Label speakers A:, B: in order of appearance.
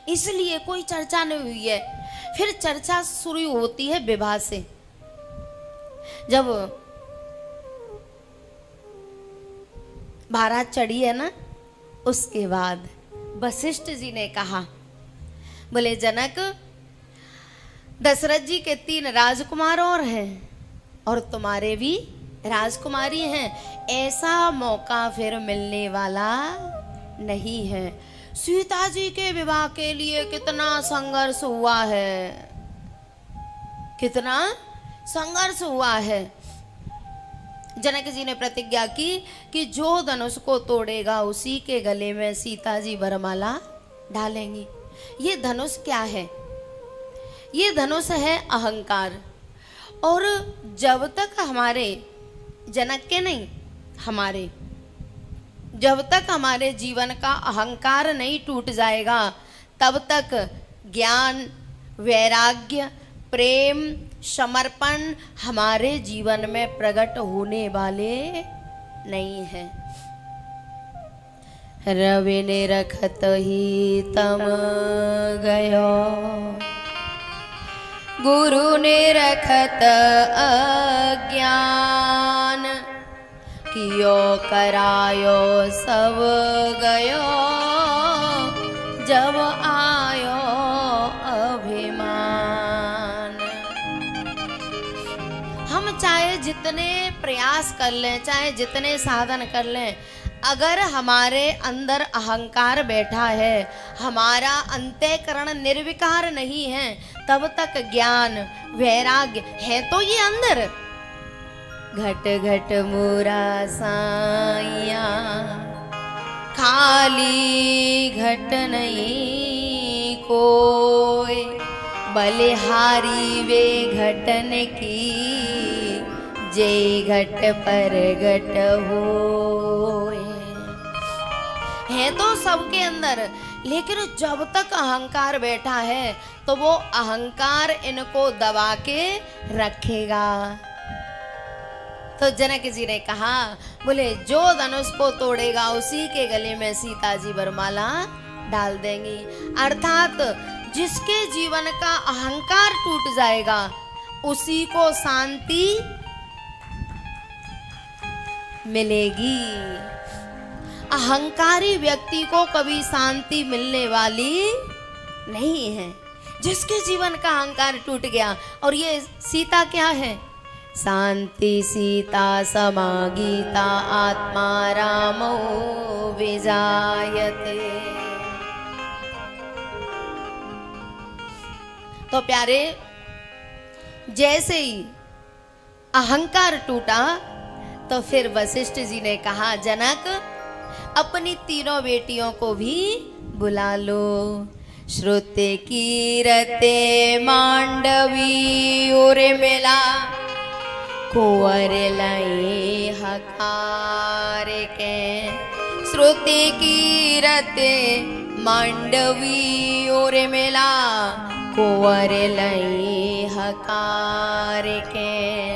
A: इसलिए कोई चर्चा नहीं हुई है। फिर चर्चा शुरू होती है विवाह से। जब बारात चढ़ी है ना, उसके बाद वशिष्ठ जी ने कहा, बोले जनक, दशरथ जी के 3 राजकुमार और हैं और तुम्हारे भी राजकुमारी हैं। ऐसा मौका फिर मिलने वाला नहीं है। सीता जी के विवाह के लिए कितना संघर्ष हुआ है, कितना संघर्ष हुआ है। जनक जी ने प्रतिज्ञा की कि जो धनुष को तोड़ेगा उसी के गले में सीता जी वरमाला डालेंगी। ये धनुष क्या है? ये धनुष है अहंकार। और जब तक हमारे, जनक के नहीं, हमारे, जब तक हमारे जीवन का अहंकार नहीं टूट जाएगा, तब तक ज्ञान, वैराग्य, प्रेम, समर्पण हमारे जीवन में प्रकट होने वाले नहीं हैं। रवि ने रखत ही तम गयो, गुरु ने रखत अज्ञान, कियो करायो सब गयो, जब आयो अभिमान। हम चाहे जितने प्रयास कर लें, चाहे जितने साधन कर लें, अगर हमारे अंदर अहंकार बैठा है, हमारा अंतःकरण निर्विकार नहीं है, तब तक ज्ञान, वैराग्य है तो ये अंदर। घट घट मोरा साइया, खाली घट नहीं कोई, बलिहारी वे घटन की, जय घट पर घट होए। है तो सबके अंदर, लेकिन जब तक अहंकार बैठा है तो वो अहंकार इनको दबा के रखेगा। तो जनक जी ने कहा, बोले जो धनुष को तोड़ेगा उसी के गले में सीता जी वरमाला डाल देंगी। अर्थात जिसके जीवन का अहंकार टूट जाएगा उसी को शांति मिलेगी। अहंकारी व्यक्ति को कभी शांति मिलने वाली नहीं है। जिसके जीवन का अहंकार टूट गया, और ये सीता क्या है? शांति सीता समागीता, आत्मा रामो विजायते। तो प्यारे, जैसे ही अहंकार टूटा तो फिर वशिष्ठ जी ने कहा, जनक अपनी 3 बेटियों को भी बुला लो। श्रुति कीरते मांडवी उर्मिला, कुंवर लाई हकार के। श्रुति कीरते मांडवी उर्मिला, कुंवर लाई हकार के।